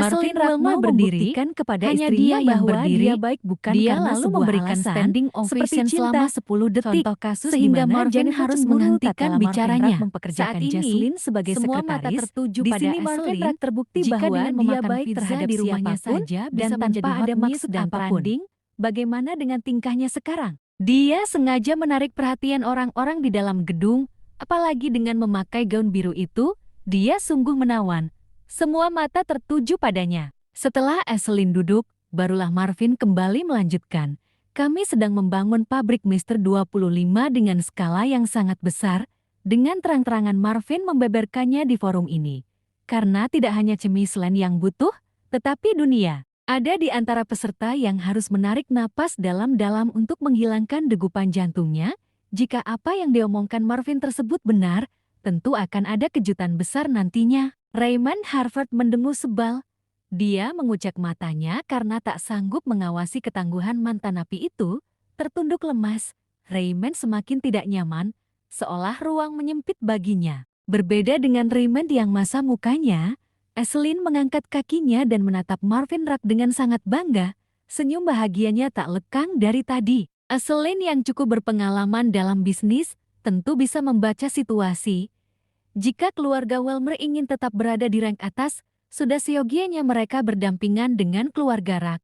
Marvin Wilmer berdiri, kepada hanya dia yang berdiri, dia baik bukan dia karena lalu memberikan standing ovation selama 10 detik, sehingga Marvin harus menghentikan bicaranya. Saat ini, sebagai semua mata tertuju pada Marvin terbukti bahwa dia baik terhadap di rumahnya saja dan tanpa ada maksud apapun. Bagaimana dengan tingkahnya sekarang? Dia sengaja menarik perhatian orang-orang di dalam gedung, apalagi dengan memakai gaun biru itu, dia sungguh menawan. Semua mata tertuju padanya. Setelah Aislinn duduk, barulah Marvin kembali melanjutkan. Kami sedang membangun pabrik Mister 25 dengan skala yang sangat besar. Dengan terang-terangan Marvin membeberkannya di forum ini. Karena tidak hanya Chemisland yang butuh, tetapi dunia. Ada di antara peserta yang harus menarik napas dalam-dalam untuk menghilangkan degupan jantungnya. Jika apa yang diomongkan Marvin tersebut benar, tentu akan ada kejutan besar nantinya. Raymond Harvard mendengus sebal. Dia mengucek matanya karena tak sanggup mengawasi ketangguhan mantan napi itu. Tertunduk lemas, Raymond semakin tidak nyaman, seolah ruang menyempit baginya. Berbeda dengan Raymond yang masa mukanya, Aislinn mengangkat kakinya dan menatap Marvin Rack dengan sangat bangga. Senyum bahagianya tak lekang dari tadi. Aislinn yang cukup berpengalaman dalam bisnis, tentu bisa membaca situasi. Jika keluarga Wilmer ingin tetap berada di rank atas, sudah seyogianya mereka berdampingan dengan keluarga Rack.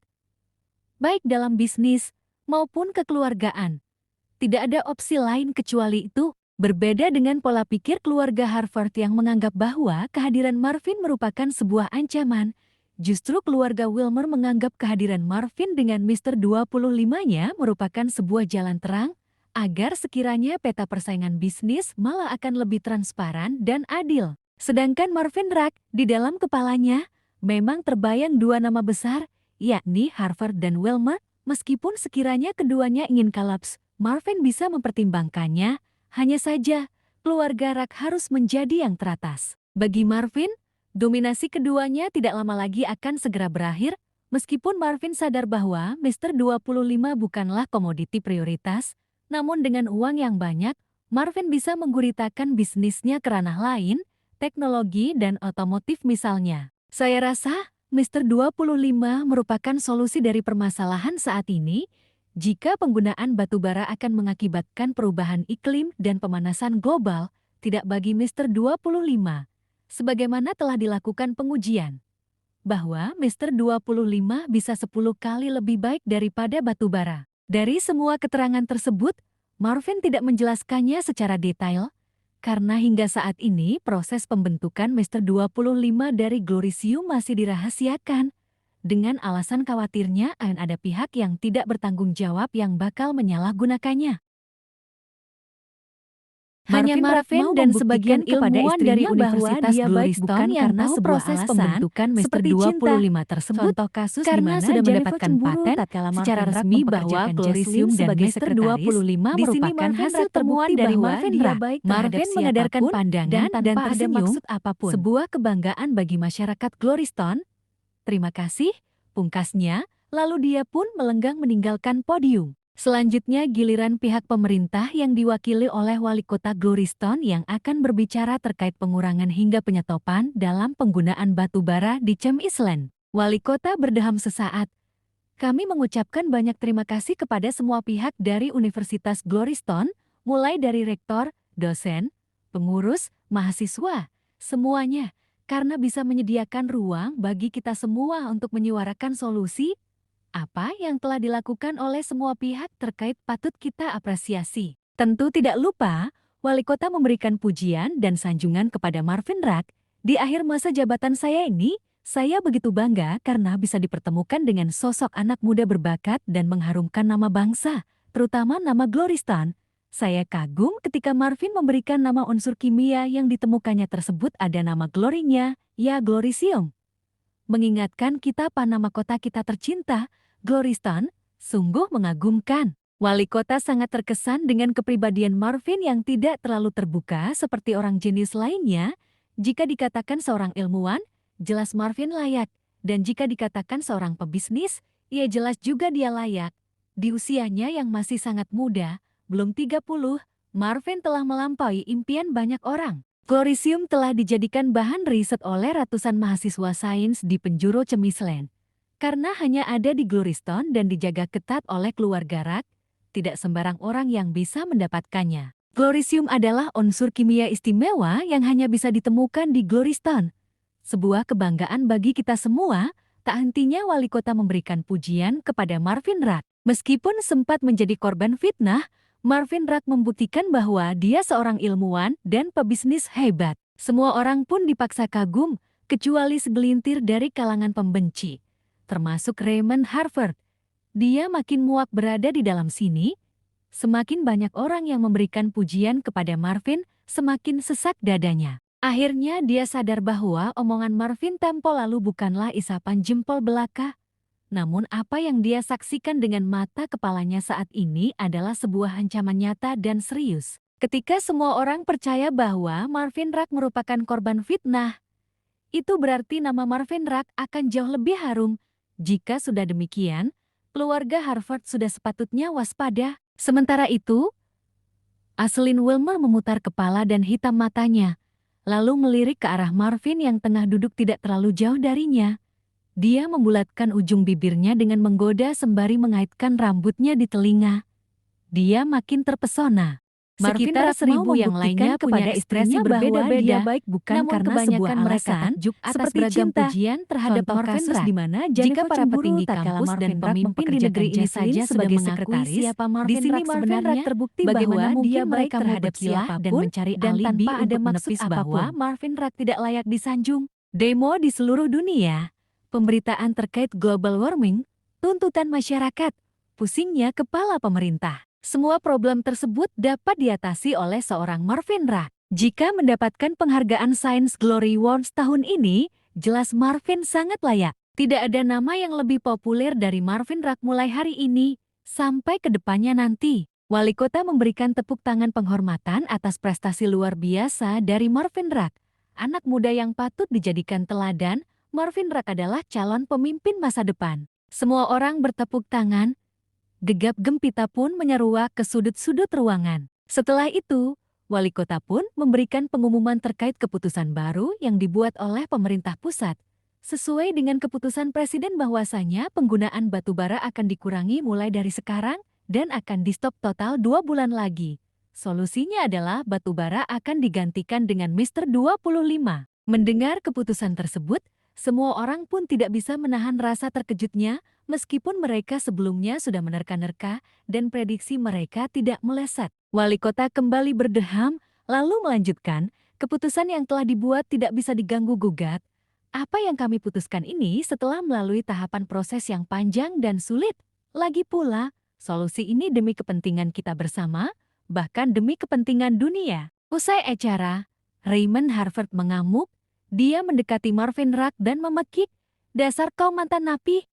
Baik dalam bisnis maupun kekeluargaan. Tidak ada opsi lain kecuali itu. Berbeda dengan pola pikir keluarga Harvard yang menganggap bahwa kehadiran Marvin merupakan sebuah ancaman, justru keluarga Wilmer menganggap kehadiran Marvin dengan Mister 25-nya merupakan sebuah jalan terang, agar sekiranya peta persaingan bisnis malah akan lebih transparan dan adil. Sedangkan Marvin Rack, di dalam kepalanya, memang terbayang dua nama besar, yakni Harvard dan Wilmer. Meskipun sekiranya keduanya ingin kolaps, Marvin bisa mempertimbangkannya. Hanya saja, keluarga Rack harus menjadi yang teratas. Bagi Marvin, dominasi keduanya tidak lama lagi akan segera berakhir, meskipun Marvin sadar bahwa Mister 25 bukanlah komoditi prioritas, namun dengan uang yang banyak, Marvin bisa mengguritakan bisnisnya ke ranah lain, teknologi dan otomotif misalnya. Saya rasa, Mister 25 merupakan solusi dari permasalahan saat ini. Jika penggunaan batubara akan mengakibatkan perubahan iklim dan pemanasan global, tidak bagi Mister 25. Sebagaimana telah dilakukan pengujian, bahwa Mister 25 bisa 10 kali lebih baik daripada batubara. Dari semua keterangan tersebut, Marvin tidak menjelaskannya secara detail, karena hingga saat ini proses pembentukan Mister 25 dari glorisium masih dirahasiakan. Dengan alasan khawatirnya akan ada pihak yang tidak bertanggung jawab yang bakal menyalahgunakannya. Hanya Marvin dan sebagian ilmuwan dari Universitas Gloriston yang tahu proses pembentukan Mister 25 tersebut, contoh kasus karena sudah mendapatkan paten secara resmi bahwa glorisium dan Mister 25 merupakan hasil temuan dari Marvin Rack. Marvin mengedarkan pandangan dan tersenyum, sebuah kebanggaan bagi masyarakat Gloriston. Terima kasih, pungkasnya, lalu dia pun melenggang meninggalkan podium. Selanjutnya giliran pihak pemerintah yang diwakili oleh Wali Kota Gloriston yang akan berbicara terkait pengurangan hingga penyetopan dalam penggunaan batu bara di Chemisland. Wali Kota berdeham sesaat. Kami mengucapkan banyak terima kasih kepada semua pihak dari Universitas Gloriston, mulai dari rektor, dosen, pengurus, mahasiswa, semuanya. Karena bisa menyediakan ruang bagi kita semua untuk menyuarakan solusi, apa yang telah dilakukan oleh semua pihak terkait patut kita apresiasi. Tentu tidak lupa, Wali Kota memberikan pujian dan sanjungan kepada Marvin Rack. Di akhir masa jabatan saya ini, saya begitu bangga karena bisa dipertemukan dengan sosok anak muda berbakat dan mengharumkan nama bangsa, terutama nama Gloriston. Saya kagum ketika Marvin memberikan nama unsur kimia yang ditemukannya tersebut ada nama glorinya, ya glorisium. Mengingatkan kita nama kota kita tercinta, Gloriston, sungguh mengagumkan. Wali kota sangat terkesan dengan kepribadian Marvin yang tidak terlalu terbuka seperti orang jenius lainnya. Jika dikatakan seorang ilmuwan, jelas Marvin layak. Dan jika dikatakan seorang pebisnis, ia jelas juga dia layak. Di usianya yang masih sangat muda, belum 30, Marvin telah melampaui impian banyak orang. Glorisium telah dijadikan bahan riset oleh ratusan mahasiswa sains di penjuru Chemisland. Karena hanya ada di Gloriston dan dijaga ketat oleh keluarga Rak, tidak sembarang orang yang bisa mendapatkannya. Glorisium adalah unsur kimia istimewa yang hanya bisa ditemukan di Gloriston. Sebuah kebanggaan bagi kita semua, tak hentinya wali kota memberikan pujian kepada Marvin Rak. Meskipun sempat menjadi korban fitnah, Marvin Rak membuktikan bahwa dia seorang ilmuwan dan pebisnis hebat. Semua orang pun dipaksa kagum, kecuali segelintir dari kalangan pembenci, termasuk Raymond Harvard. Dia makin muak berada di dalam sini. Semakin banyak orang yang memberikan pujian kepada Marvin, semakin sesak dadanya. Akhirnya dia sadar bahwa omongan Marvin tempo lalu bukanlah isapan jempol belaka. Namun apa yang dia saksikan dengan mata kepalanya saat ini adalah sebuah ancaman nyata dan serius. Ketika semua orang percaya bahwa Marvin Rak merupakan korban fitnah, itu berarti nama Marvin Rak akan jauh lebih harum. Jika sudah demikian, keluarga Harvard sudah sepatutnya waspada. Sementara itu, Ashlyn Wilmer memutar kepala dan hitam matanya, lalu melirik ke arah Marvin yang tengah duduk tidak terlalu jauh darinya. Dia membulatkan ujung bibirnya dengan menggoda sembari mengaitkan rambutnya di telinga. Dia makin terpesona. Sekitar 1.000 yang lainnya punya ekspresi berbeda-beda, baik bukan namun karena kebanyakan mereka takjub atas beragam pujian terhadap Marvin Rak. Di mana jika para petinggi kampus dan pemimpin di negeri ini saja sebagai sekretaris, di sini Marvin Rak terbukti bahwa dia baik terhadap siapapun dan mencari alibi untuk menepis bahwa Marvin Rak tidak layak disanjung. Demo di seluruh dunia, pemberitaan terkait global warming, tuntutan masyarakat, pusingnya kepala pemerintah. Semua problem tersebut dapat diatasi oleh seorang Marvin Rak. Jika mendapatkan penghargaan Science Glory Awards tahun ini, jelas Marvin sangat layak. Tidak ada nama yang lebih populer dari Marvin Rak mulai hari ini sampai ke depannya nanti. Wali kota memberikan tepuk tangan penghormatan atas prestasi luar biasa dari Marvin Rak. Anak muda yang patut dijadikan teladan, Marvin Rak adalah calon pemimpin masa depan. Semua orang bertepuk tangan. Gegap gempita pun menyeruak ke sudut-sudut ruangan. Setelah itu, wali kota pun memberikan pengumuman terkait keputusan baru yang dibuat oleh pemerintah pusat. Sesuai dengan keputusan presiden bahwasanya penggunaan batu bara akan dikurangi mulai dari sekarang dan akan di-stop total 2 bulan lagi. Solusinya adalah batu bara akan digantikan dengan Mister 25. Mendengar keputusan tersebut, semua orang pun tidak bisa menahan rasa terkejutnya, meskipun mereka sebelumnya sudah menerka-nerka dan prediksi mereka tidak meleset. Wali kota kembali berdeham, lalu melanjutkan, keputusan yang telah dibuat tidak bisa diganggu-gugat. Apa yang kami putuskan ini setelah melalui tahapan proses yang panjang dan sulit. Lagi pula, solusi ini demi kepentingan kita bersama, bahkan demi kepentingan dunia. Usai acara, Raymond Harvard mengamuk. Dia mendekati Marvin Rak dan memekik, "Dasar kau mantan napi,